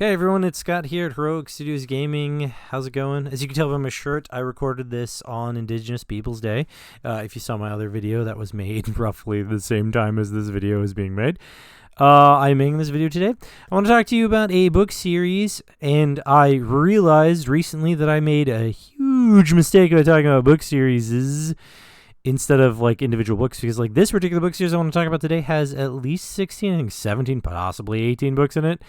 Hey everyone, it's Scott here at Heroic Studios Gaming. How's it going? As you can tell by my shirt, I recorded this on Indigenous Peoples Day. If you saw my other video, that was made roughly the same time as this video is being made. I'm making this video today. I want to talk to you about a book series, and I realized recently that I made a huge mistake by talking about book series instead of like individual books, because like this particular book series I want to talk about today has at least 16, I think 17, possibly 18 books in it.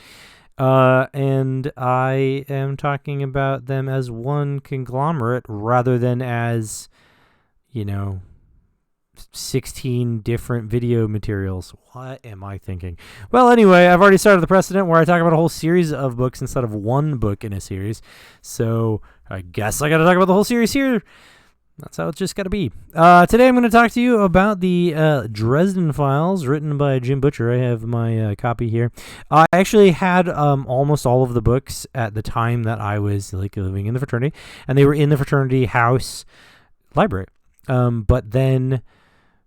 And I am talking about them as one conglomerate rather than as, 16 different video materials. What am I thinking? Well, anyway, I've already started the precedent where I talk about a whole series of books instead of one book in a series. So I guess I got to talk about the whole series here. That's how it's just got to be. Today I'm going to talk to you about the Dresden Files, written by Jim Butcher. I have my copy here. I actually had almost all of the books at the time that I was living in the fraternity, and they were in the fraternity house library. But then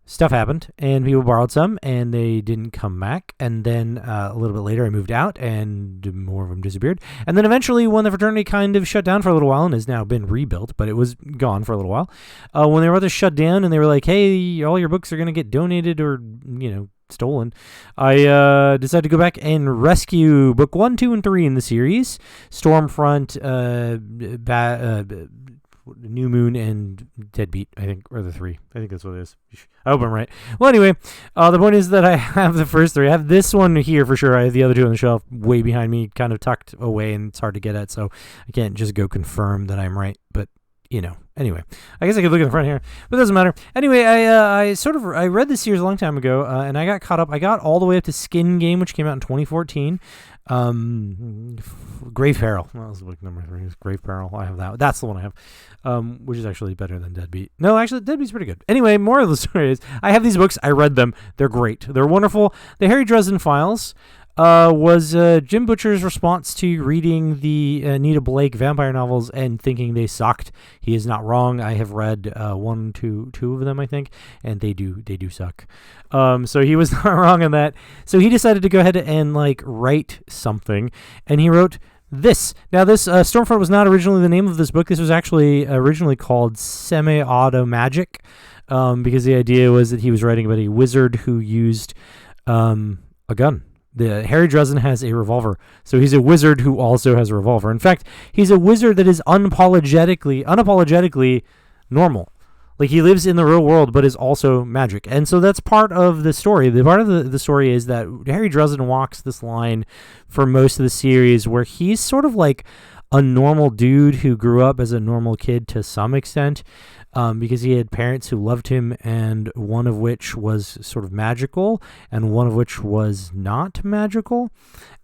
stuff happened, and people borrowed some, and they didn't come back. And then a little bit later, I moved out, and more of them disappeared. And then eventually, when the fraternity kind of shut down for a little while, and has now been rebuilt, but it was gone for a little while, when they were about to shut down, and they were like, hey, all your books are going to get donated or, stolen, I decided to go back and rescue book 1, 2, and 3 in the series, Stormfront, New Moon, and Deadbeat, I think, or the 3. I think that's what it is. I hope I'm right. Well, anyway, the point is that I have the first 3. I have this one here for sure. I have the other 2 on the shelf way behind me, kind of tucked away, and it's hard to get at, so I can't just go confirm that I'm right. But, anyway, I guess I could look in the front here, but it doesn't matter. Anyway, I read this series a long time ago, and I got caught up. I got all the way up to Skin Game, which came out in 2014. Grave Peril. Well, that was book number 3. Grave Peril. I have that. That's the one I have, which is actually better than Deadbeat. No, actually, Deadbeat's pretty good. Anyway, more of the story is I have these books. I read them. They're great. They're wonderful. The Harry Dresden Files was Jim Butcher's response to reading the Anita Blake vampire novels and thinking they sucked. He is not wrong. I have read two of them, I think, and they do suck. So he was not wrong on that. So he decided to go ahead and write something, and he wrote this. Now, this Stormfront was not originally the name of this book. This was actually originally called Semi-Auto Magic, because the idea was that he was writing about a wizard who used a gun. Harry Dresden has a revolver, so he's a wizard who also has a revolver. In fact, he's a wizard that is unapologetically normal. Like, he lives in the real world, but is also magic. And so that's part of the story. The part of the story is that Harry Dresden walks this line for most of the series where he's sort of like a normal dude who grew up as a normal kid to some extent, because he had parents who loved him, and one of which was sort of magical, and one of which was not magical.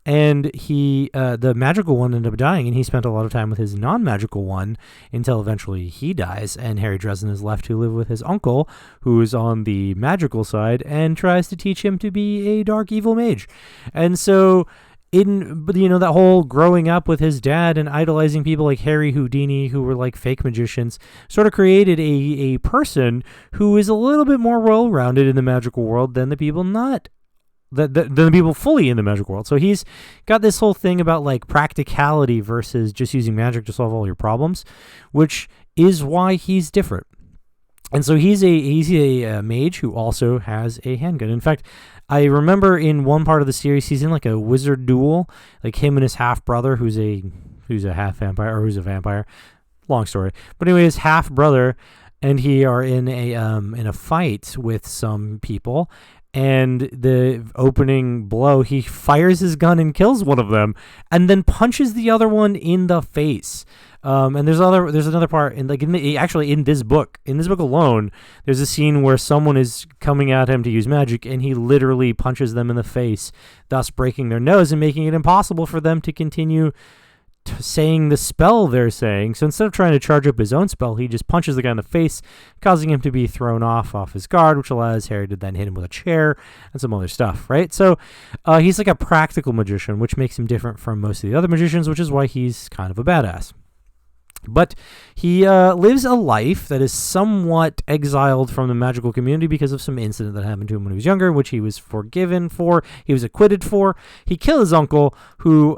And the magical one ended up dying, and he spent a lot of time with his non-magical one until eventually he dies, and Harry Dresden is left to live with his uncle, who is on the magical side, and tries to teach him to be a dark evil mage. And so that whole growing up with his dad and idolizing people like Harry Houdini, who were like fake magicians, sort of created a person who is a little bit more well-rounded in the magical world than the people than the people fully in the magical world. So he's got this whole thing about like practicality versus just using magic to solve all your problems, which is why he's different. And so he's a mage who also has a handgun. In fact, I remember in one part of the series, he's in like a wizard duel, like him and his half brother, who's a half vampire, or who's a vampire. Long story, but anyway, his half brother and he are in a fight with some people. And the opening blow, he fires his gun and kills one of them, and then punches the other one in the face. And there's another part in this book alone, there's a scene where someone is coming at him to use magic, and he literally punches them in the face, thus breaking their nose and making it impossible for them to continue saying the spell they're saying. So instead of trying to charge up his own spell, he just punches the guy in the face, causing him to be thrown off his guard, which allows Harry to then hit him with a chair and some other stuff, right? So he's like a practical magician, which makes him different from most of the other magicians, which is why he's kind of a badass. But he lives a life that is somewhat exiled from the magical community because of some incident that happened to him when he was younger, which he was forgiven for. He was acquitted for. He killed his uncle who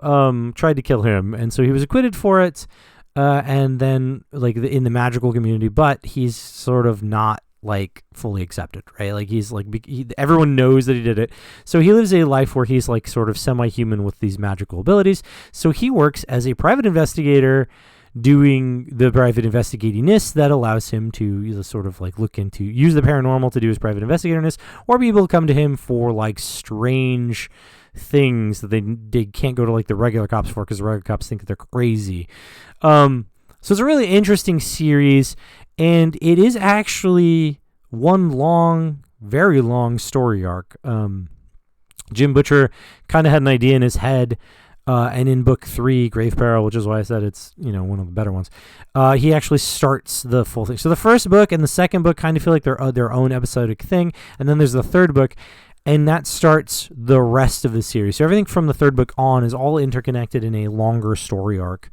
tried to kill him, and so he was acquitted for it. And then, like, in the magical community, but he's sort of not like fully accepted, right? Like he's like everyone knows that he did it, so he lives a life where he's like sort of semi-human with these magical abilities. So he works as a private investigator, doing the private investigatiness that allows him to sort of like use the paranormal to do his private investigatorness, or people come to him for like strange things that they can't go to like the regular cops for because the regular cops think that they're crazy. So it's a really interesting series, and it is actually one very long story arc. Jim Butcher kind of had an idea in his head. And in book 3, Grave Peril, which is why I said it's, one of the better ones, he actually starts the full thing. So the first book and the second book kind of feel like they're their own episodic thing. And then there's the third book, and that starts the rest of the series. So everything from the third book on is all interconnected in a longer story arc.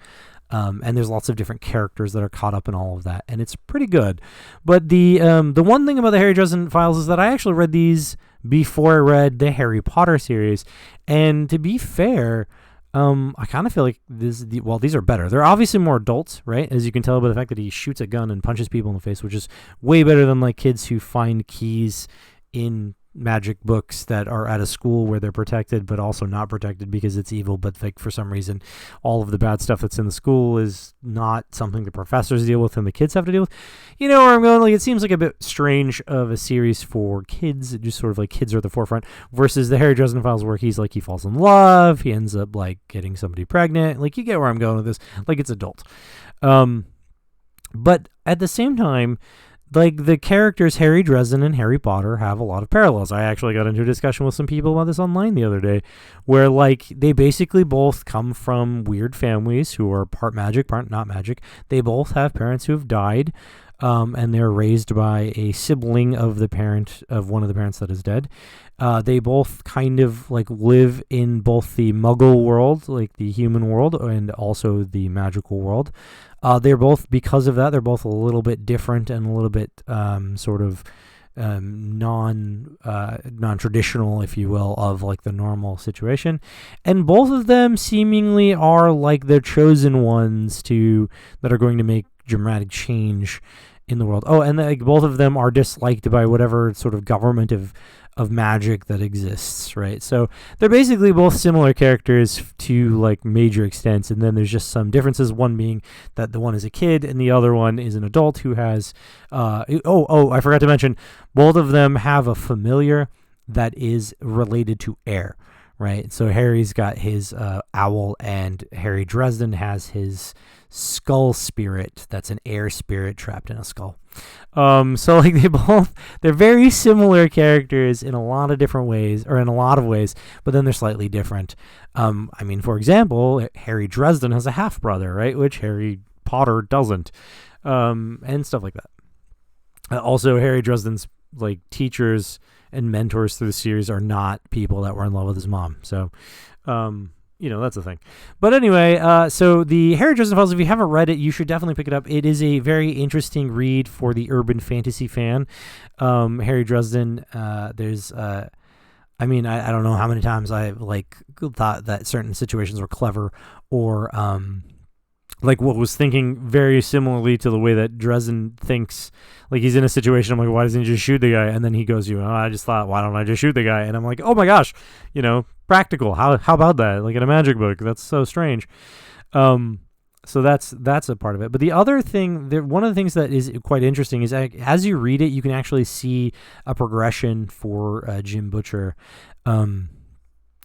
And there's lots of different characters that are caught up in all of that. And it's pretty good. But the one thing about the Harry Dresden Files is that I actually read these before I read the Harry Potter series. And to be fair, I kind of feel like these are better. They're obviously more adult, right? As you can tell by the fact that he shoots a gun and punches people in the face, which is way better than like kids who find keys in magic books that are at a school where they're protected but also not protected because it's evil, but like for some reason all of the bad stuff that's in the school is not something the professors deal with and the kids have to deal with. You know where I'm going? Like, it seems like a bit strange of a series for kids. It just sort of like kids are at the forefront versus the Harry Dresden Files, where he's like, he falls in love, he ends up like getting somebody pregnant. Like, you get where I'm going with this. Like, it's adult. But at the same time, like, the characters Harry Dresden and Harry Potter have a lot of parallels. I actually got into a discussion with some people about this online the other day, where like they basically both come from weird families who are part magic, part not magic. They both have parents who have died, and they're raised by a sibling of one of the parents that is dead. They both kind of like live in both the Muggle world, like the human world, and also the magical world. They're both, because of that, they're both a little bit different and a little bit sort of non-traditional, if you will, of like the normal situation. And both of them seemingly are like the chosen ones that are going to make dramatic change in the world. Oh, and like both of them are disliked by whatever sort of government of magic that exists, right? So they're basically both similar characters to like major extents, and then there's just some differences, one being that the one is a kid and the other one is an adult who has I forgot to mention, both of them have a familiar that is related to air, right? So Harry's got his owl, and Harry Dresden has his skull spirit that's an air spirit trapped in a skull. So like they're very similar characters in a lot of different ways, or in a lot of ways, but then they're slightly different. I mean, for example, Harry Dresden has a half brother, right, which Harry Potter doesn't, and stuff like that. Also, Harry Dresden's like teachers and mentors through the series are not people that were in love with his mom. So, that's the thing. But anyway, so the Harry Dresden Files, if you haven't read it, you should definitely pick it up. It is a very interesting read for the urban fantasy fan. Harry Dresden, I don't know how many times I like thought that certain situations were clever, or like what was thinking very similarly to the way that Dresden thinks. Like, he's in a situation, I'm like, why doesn't he just shoot the guy? And then he goes, I just thought, why don't I just shoot the guy? And I'm like, oh my gosh, practical. How about that? Like in a magic book, that's so strange. So that's a part of it. But the other thing, one of the things that is quite interesting is as you read it, you can actually see a progression for Jim Butcher.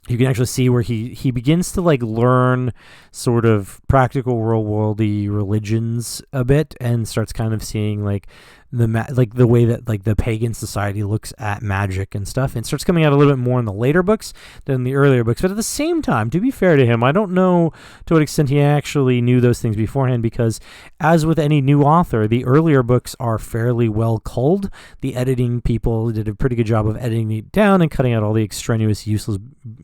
You can actually see where he begins to like learn sort of practical real worldy religions a bit, and starts kind of seeing like like the way that like the pagan society looks at magic and stuff. And starts coming out a little bit more in the later books than the earlier books. But at the same time, to be fair to him, I don't know to what extent he actually knew those things beforehand, because as with any new author, the earlier books are fairly well culled. The editing people did a pretty good job of editing it down and cutting out all the extraneous, useless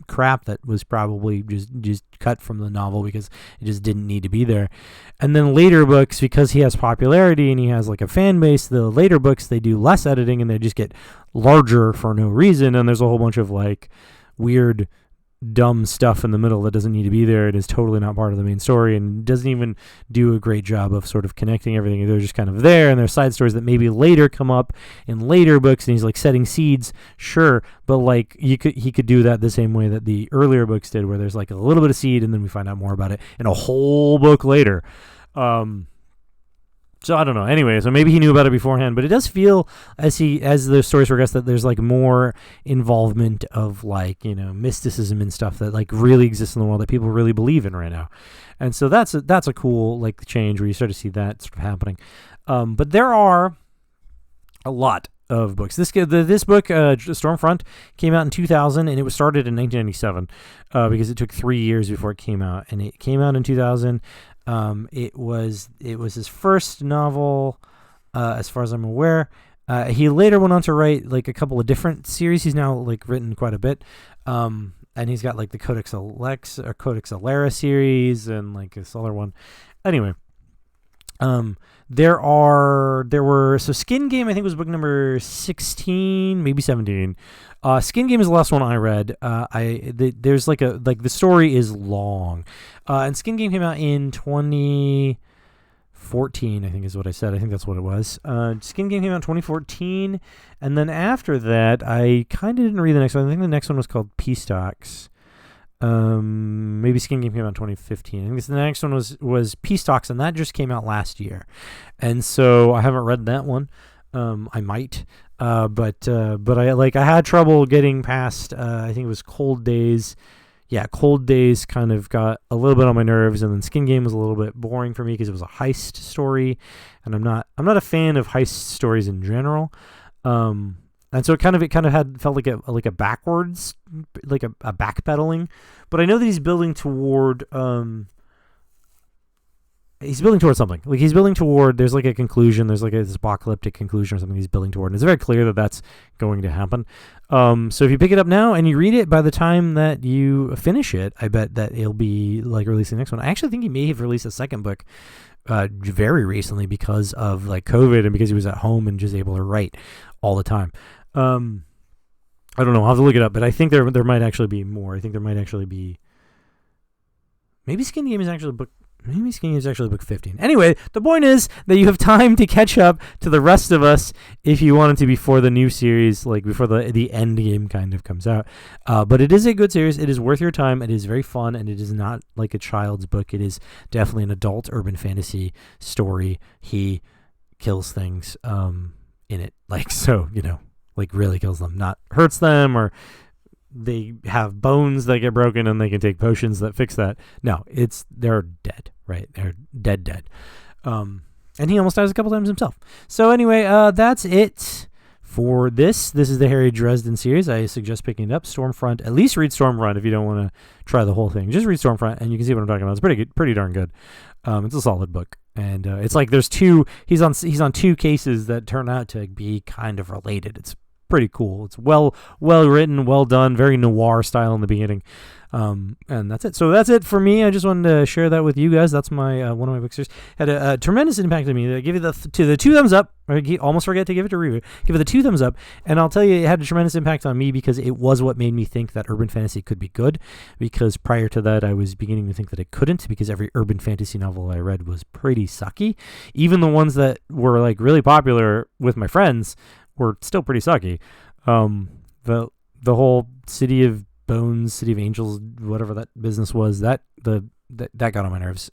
crap that was probably just cut from the novel because it just didn't need to be there. And then later books, because he has popularity and he has like a fan base, the later books, they do less editing and they just get larger for no reason. And there's a whole bunch of like weird, dumb stuff in the middle that doesn't need to be there. It is totally not part of the main story and doesn't even do a great job of sort of connecting everything. They're just kind of there, and there's side stories that maybe later come up in later books, and he's like setting seeds, sure, but like he could do that the same way that the earlier books did, where there's like a little bit of seed and then we find out more about it in a whole book later. So I don't know. Anyway, so maybe he knew about it beforehand, but it does feel as the stories progress that there's like more involvement of like, you know, mysticism and stuff that like really exists in the world that people really believe in right now. And so that's a cool like change where you start to see that sort of happening. But there are a lot of books. This book, Stormfront, came out in 2000, and it was started in 1997 because it took 3 years before it came out, and it came out in 2000. It was his first novel, as far as I'm aware. He later went on to write like a couple of different series. He's now like written quite a bit. And he's got like the Codex Alera series and like this other one. Anyway, so Skin Game, I think, was book number 16, maybe 17. Skin Game is the last one I read. There's like the story is long. And Skin Game came out in 2014, I think is what I said. I think that's what it was. Skin Game came out in 2014, and then after that, I kind of didn't read the next one. I think the next one was called Peace Talks. Maybe Skin Game came out in 2015. I think the next one was Peace Talks, and that just came out last year. And so I haven't read that one. I might. But I had trouble getting past, I think it was Cold Days. Yeah, Cold Days kind of got a little bit on my nerves, and then Skin Game was a little bit boring for me because it was a heist story, and I'm not a fan of heist stories in general. And so it kind of felt like a backwards, like a backpedaling. But I know that he's building toward something. Like he's building toward, there's like a conclusion, there's like this apocalyptic conclusion or something he's building toward. And it's very clear that that's going to happen. So if you pick it up now and you read it, by the time that you finish it, I bet that he'll be like releasing the next one. I actually think he may have released a second book very recently because of like COVID and because he was at home and just able to write all the time. I don't know. I'll have to look it up, but I think there might actually be more. I think there might actually be, maybe Skin Game is actually book 15. Anyway, the point is that you have time to catch up to the rest of us if you wanted to before the new series, like before the end game kind of comes out. But it is a good series. It is worth your time. It is very fun, and it is not like a child's book. It is definitely an adult urban fantasy story. He kills things in it, like, so, you know, like really kills them, not hurts them, or they have bones that get broken and they can take potions that fix that. No, they're dead, right? They're dead. And he almost dies a couple times himself. So anyway, that's it for this. This is the Harry Dresden series. I suggest picking it up. Stormfront. At least read Stormfront if you don't want to try the whole thing. Just read Stormfront and you can see what I'm talking about. It's pretty good, pretty darn good. It's a solid book. And it's like there's he's on two cases that turn out to be kind of related. It's pretty cool. It's well written, well done, very noir style in the beginning. And that's it. So that's it for me. I just wanted to share that with you guys. That's my one of my book series. Had a tremendous impact on me. I give it the 2 thumbs up. I almost forget to give it a review. Give it the 2 thumbs up. And I'll tell you, it had a tremendous impact on me because it was what made me think that urban fantasy could be good. Because prior to that, I was beginning to think that it couldn't, because every urban fantasy novel I read was pretty sucky. Even the ones that were like really popular with my friends were still pretty sucky. The whole City of Bones, City of Angels, whatever that business was, that the that got on my nerves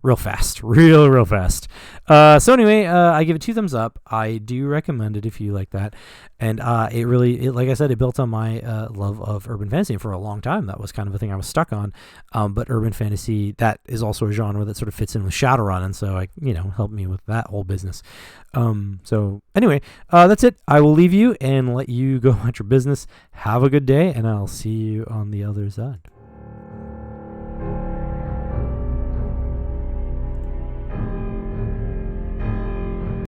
real fast, real fast. So anyway, I give it 2 thumbs up. I do recommend it if you like that. And it really, like I said, it built on my love of urban fantasy. And for a long time, that was kind of a thing I was stuck on. But urban fantasy, that is also a genre that sort of fits in with Shadowrun. And so, helped me with that whole business. So anyway, that's it. I will leave you and let you go about your business. Have a good day, and I'll see you on the other side.